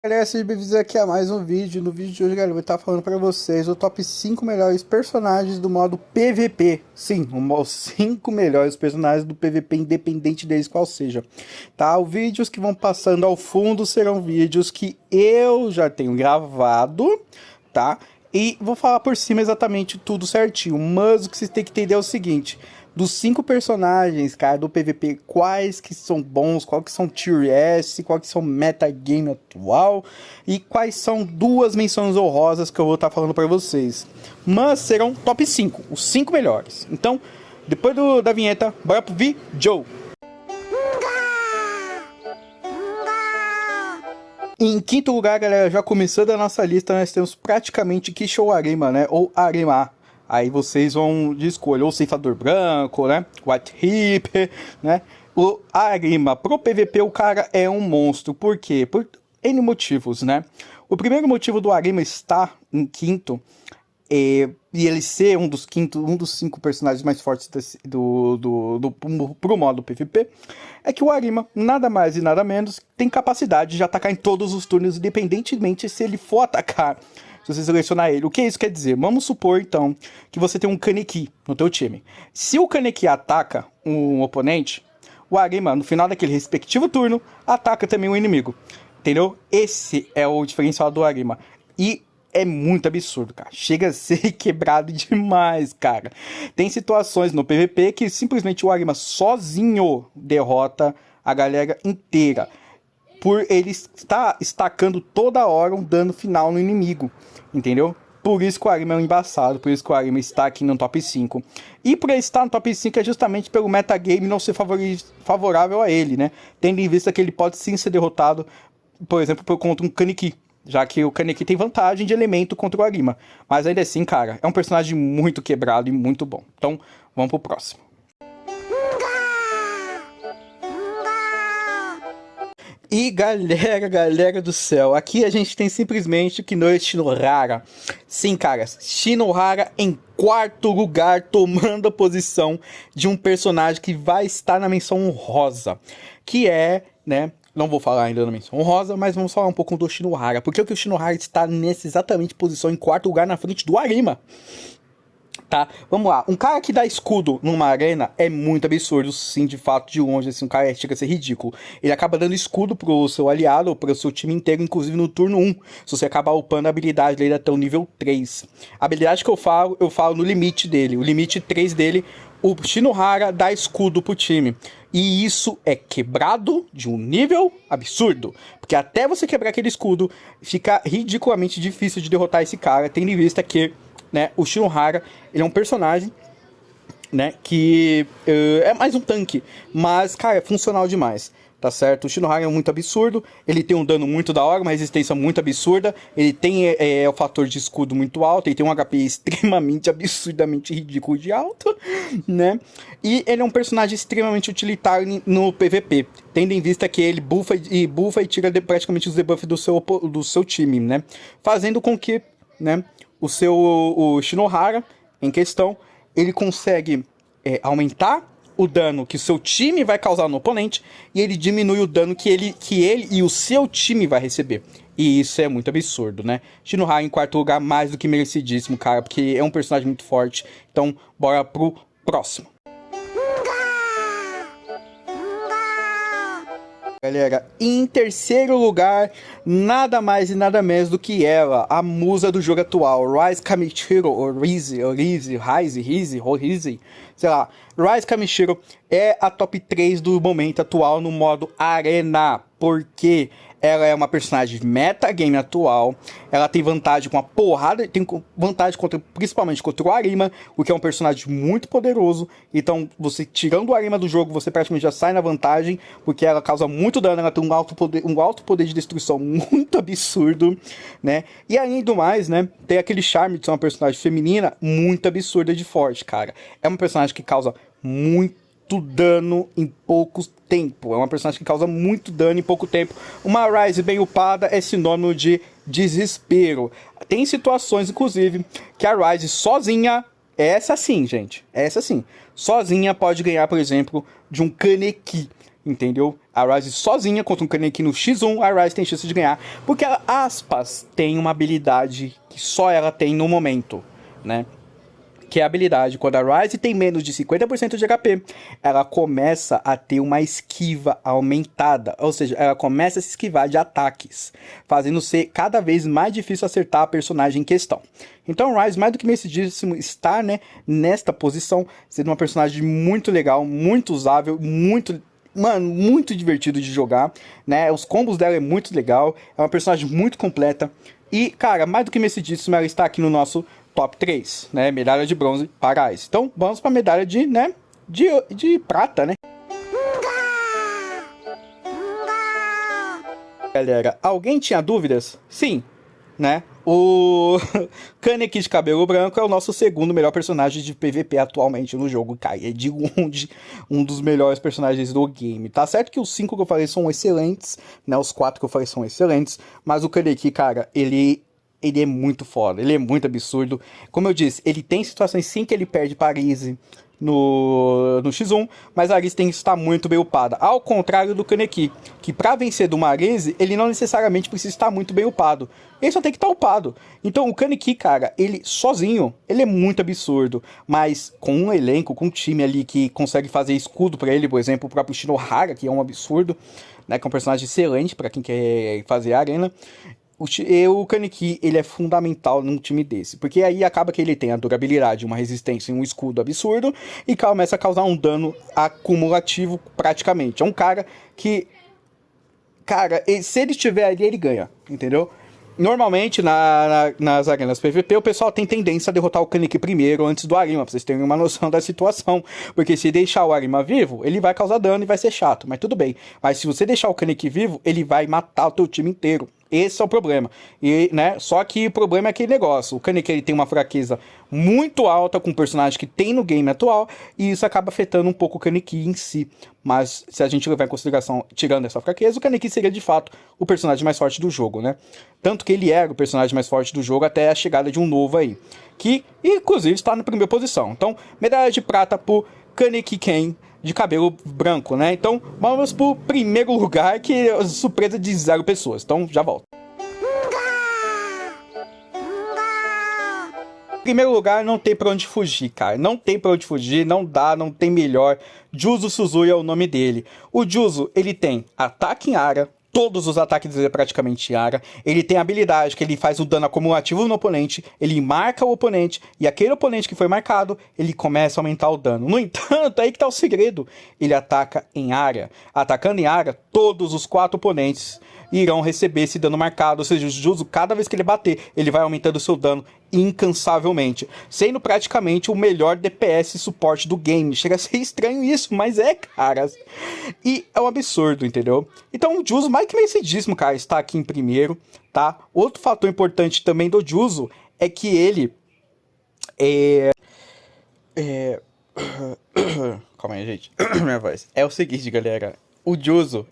Galera, sejam bem-vindos aqui a mais um vídeo. No vídeo de hoje, galera, eu vou estar falando para vocês o top 5 melhores personagens do modo PVP. Sim, os 5 melhores personagens do PVP, independente deles qual seja. Tá? Os vídeos que vão passando ao fundo serão vídeos que eu já tenho gravado, tá? E vou falar por cima exatamente tudo certinho. Mas o que vocês têm que entender é o seguinte: dos 5 personagens, cara, do PVP, quais que são bons, quais que são Tier S, quais que são metagame atual, e quais são duas menções honrosas que eu vou estar falando para vocês. Mas serão top 5, os 5 melhores. Então, depois da vinheta, bora pro vídeo! Em quinto lugar, galera, já começando a nossa lista, nós temos praticamente Kisho Arima, né? Ou Arima. Aí vocês vão de escolha, ou Ceifador Branco, né? White Hip, né? O Arima, pro PVP, o cara é um monstro. Por quê? Por N motivos, né? O primeiro motivo do Arima estar em quinto e ele ser um dos 5 personagens mais fortes pro modo PVP, é que o Arima, nada mais e nada menos, tem capacidade de atacar em todos os turnos, independentemente se ele for atacar, se você selecionar ele. O que isso quer dizer? Vamos supor, então, que você tem um Kaneki no teu time. Se o Kaneki ataca um oponente, o Arima, no final daquele respectivo turno, ataca também o inimigo. Entendeu? Esse é o diferencial do Arima. E é muito absurdo, cara. Chega a ser quebrado demais, cara. Tem situações no PVP que simplesmente o Arima sozinho derrota a galera inteira, por ele estar estacando toda hora um dano final no inimigo, entendeu? Por isso que o Arima é um embaçado, por isso que o Arima está aqui no top 5. E por ele estar no top 5 é justamente pelo metagame não ser favorável a ele, né? Tendo em vista que ele pode sim ser derrotado, por exemplo, contra um Kaneki, já que o Kaneki tem vantagem de elemento contra o Arima. Mas ainda assim, cara, é um personagem muito quebrado e muito bom. Então, vamos pro próximo. E galera do céu, aqui a gente tem simplesmente Kinoe Shinohara. Sim, cara, Shinohara em quarto lugar, tomando a posição de um personagem que vai estar na menção honrosa, que é, né, não vou falar ainda na menção honrosa, mas vamos falar um pouco do Shinohara. Por que o Shinohara está nessa exatamente posição em quarto lugar na frente do Arima? Tá, vamos lá. Um cara que dá escudo numa arena é muito absurdo, sim, de fato, de longe, assim, um cara chega a ser ridículo. Ele acaba dando escudo pro seu aliado, ou pro seu time inteiro, inclusive no turno 1, se você acabar upando a habilidade dele até o nível 3. A habilidade que eu falo no limite dele. O limite 3 dele, o Shinohara dá escudo pro time. E isso é quebrado de um nível absurdo. Porque até você quebrar aquele escudo, fica ridiculamente difícil de derrotar esse cara, tendo em vista que, né, o Shinohara, ele é um personagem, né, que é mais um tanque, mas, cara, é funcional demais, tá certo? O Shinohara é muito absurdo, ele tem um dano muito da hora, uma resistência muito absurda, ele tem o fator de escudo muito alto, ele tem um HP extremamente, absurdamente ridículo de alto, né? E ele é um personagem extremamente utilitário no PVP, tendo em vista que ele buffa e tira praticamente os debuffs do seu time, né? Fazendo com que, né, o Shinohara, em questão, ele consegue aumentar o dano que o seu time vai causar no oponente e ele diminui o dano que ele e o seu time vai receber. E isso é muito absurdo, né? Shinohara em quarto lugar, mais do que merecidíssimo, cara, porque é um personagem muito forte. Então, bora pro próximo. Galera, em terceiro lugar, nada mais e nada menos do que ela, a musa do jogo atual, Rise Kamichiro, ou Rize, sei lá. Rise Kamichiro é a top 3 do momento atual no modo Arena, porque ela é uma personagem metagame atual, ela tem vantagem com a porrada, tem vantagem principalmente contra o Arima, o que é um personagem muito poderoso. Então, você tirando o Arima do jogo, você praticamente já sai na vantagem, porque ela causa muito dano, ela tem um alto poder de destruição muito absurdo, né? E além do mais, né, tem aquele charme de ser uma personagem feminina muito absurda de forte, cara. É uma personagem que causa muito dano em pouco tempo. É uma personagem que causa muito dano em pouco tempo. Uma Ryze bem upada é sinônimo de desespero. Tem situações, inclusive, que a Ryze sozinha, essa sim, gente, essa sim, sozinha pode ganhar, por exemplo, de um Kaneki. entendeu? A Ryze sozinha contra um Kaneki no X1, a Ryze tem chance de ganhar, porque ela, aspas, tem uma habilidade que só ela tem no momento, né? Que é a habilidade, quando a Ryze tem menos de 50% de HP, ela começa a ter uma esquiva aumentada, ou seja, ela começa a se esquivar de ataques, fazendo ser cada vez mais difícil acertar a personagem em questão. Então Ryze, mais do que merecidíssimo, está, né, nesta posição, sendo uma personagem muito legal, muito usável, muito divertido de jogar, né? Os combos dela é muito legal, é uma personagem muito completa. E, cara, mais do que merecidíssimo, ela está aqui no nosso top 3, né? Medalha de bronze para a Ice. Então, vamos para a medalha de, né? De prata, né? Galera, alguém tinha dúvidas? Sim, né? O Kaneki de cabelo branco é o nosso segundo melhor personagem de PVP atualmente no jogo, cara. É de longe um dos melhores personagens do game. Tá certo que os 5 que eu falei são excelentes, né? Os 4 que eu falei são excelentes, mas o Kaneki, cara, ele é muito foda, ele é muito absurdo. Como eu disse, ele tem situações sim que ele perde para a Izzy no X1, mas a Arise tem que estar muito bem upada. Ao contrário do Kaneki, que para vencer do Arise, ele não necessariamente precisa estar muito bem upado. Ele só tem que estar upado. Então o Kaneki, cara, ele sozinho, ele é muito absurdo. Mas com um elenco, com um time ali que consegue fazer escudo para ele, por exemplo, o próprio Shinohara, que é um absurdo, né, que é um personagem excelente para quem quer fazer a arena. O Kaneki, ele é fundamental num time desse, porque aí acaba que ele tem a durabilidade, uma resistência e um escudo absurdo, e começa a causar um dano acumulativo praticamente. É um cara que, cara, se ele estiver ali, ele ganha, entendeu? Normalmente, nas arenas PVP, o pessoal tem tendência a derrotar o Kaneki primeiro, antes do Arima, pra vocês terem uma noção da situação. Porque se deixar o Arima vivo, ele vai causar dano e vai ser chato, mas tudo bem. Mas se você deixar o Kaneki vivo, ele vai matar o teu time inteiro. Esse é o problema. E, né, só que o problema é aquele negócio. O Kaneki, ele tem uma fraqueza muito alta com o personagem que tem no game atual, e isso acaba afetando um pouco o Kaneki em si. Mas se a gente levar em consideração, tirando essa fraqueza, o Kaneki seria de fato o personagem mais forte do jogo, né? Tanto que ele era o personagem mais forte do jogo até a chegada de um novo aí, que inclusive está na primeira posição. Então, medalha de prata pro Kaneki Ken de cabelo branco, né? Então, vamos pro primeiro lugar, que é surpresa de 0 pessoas. Então, já volto. Primeiro lugar, não tem pra onde fugir, cara. Não tem pra onde fugir, não dá, não tem melhor. Juzo Suzui é o nome dele. O Juzo, ele tem ataque em área. Todos os ataques dele é praticamente em área. Ele tem a habilidade que ele faz um dano acumulativo no oponente. Ele marca o oponente. E aquele oponente que foi marcado, ele começa a aumentar o dano. No entanto, aí que tá o segredo. Ele ataca em área. Atacando em área, todos os 4 oponentes irão receber esse dano marcado. Ou seja, o Juzo, cada vez que ele bater, ele vai aumentando o seu dano incansavelmente, sendo praticamente o melhor DPS suporte do game. Chega a ser estranho isso, mas é, cara. E é um absurdo, entendeu? Então o Juzo, mais que merecidíssimo, cara, está aqui em primeiro, tá? Outro fator importante também do Juzo é que ele calma aí, gente. Minha voz. É o seguinte, galera. O Juzo,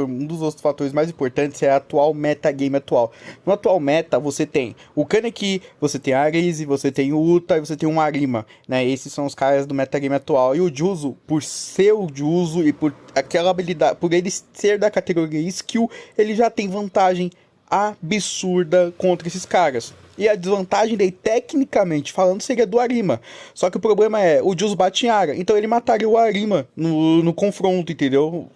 um dos outros fatores mais importantes é a atual metagame atual. No atual meta, você tem o Kaneki, você tem a Arise, você tem o Uta e você tem o Arima, né? Esses são os caras do metagame atual. E o Juzo, por ser o Juzo e por aquela habilidade, por ele ser da categoria skill, ele já tem vantagem absurda contra esses caras. E a desvantagem dele, tecnicamente falando, seria do Arima. Só que o problema é, o Juzo bate em área, então ele mataria o Arima no confronto, entendeu?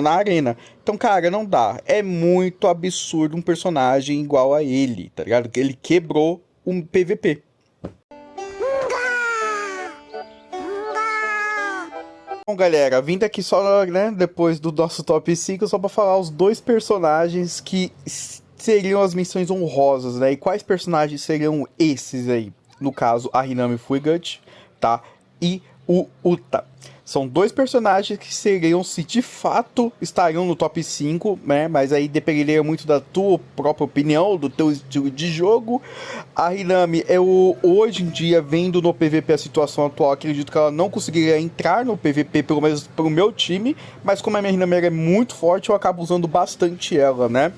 Na arena. Então, cara, não dá. É muito absurdo um personagem igual a ele, tá ligado? Ele quebrou um PVP. Bom, galera, vindo aqui só, né, depois do nosso top 5, só pra falar os 2 personagens que seriam as menções honrosas, né? E quais personagens seriam esses aí? No caso, a Hinami Fuigat, tá? E o Uta. São 2 personagens que seriam, se de fato estariam no top 5, né? Mas aí dependeria muito da tua própria opinião, do teu estilo de jogo. A Hinami, hoje em dia, vendo no PVP a situação atual, acredito que ela não conseguiria entrar no PVP, pelo menos pro meu time. Mas como a minha Hinami é muito forte, eu acabo usando bastante ela, né?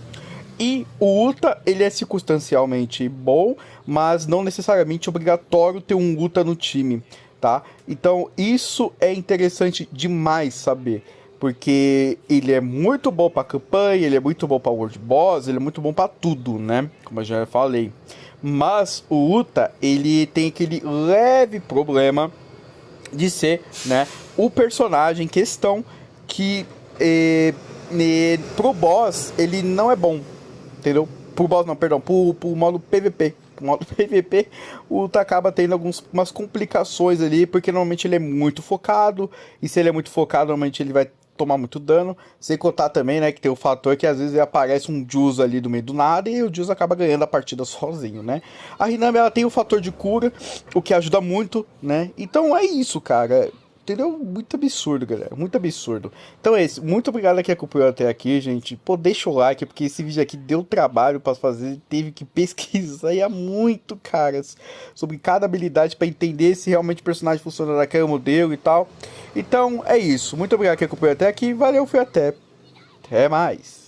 E o Uta, ele é circunstancialmente bom, mas não necessariamente obrigatório ter um Uta no time, tá? Então, isso é interessante demais saber, porque ele é muito bom pra campanha, ele é muito bom pra World Boss, ele é muito bom pra tudo, né? Como eu já falei. Mas o Uta, ele tem aquele leve problema de ser, né, o personagem em questão que pro boss ele não é bom, entendeu? Pro boss não, perdão, pro modo PVP. Pro modo PVP, o Uta acaba tendo algumas complicações ali, porque normalmente ele é muito focado, e se ele é muito focado, normalmente ele vai tomar muito dano, sem contar também, né, que tem o fator que às vezes aparece um Juz ali do meio do nada e o Juz acaba ganhando a partida sozinho, né. A Hinami, ela tem o fator de cura, o que ajuda muito, né, então é isso, cara. Entendeu? Muito absurdo, galera. Muito absurdo. Então é isso. Muito obrigado a quem acompanhou até aqui, gente. Pô, deixa o like, porque esse vídeo aqui deu trabalho pra fazer. Teve que pesquisar muito, caras, sobre cada habilidade pra entender se realmente o personagem funciona naquele modelo e tal. Então é isso. Muito obrigado a quem acompanhou até aqui. Valeu, fui até. Até mais.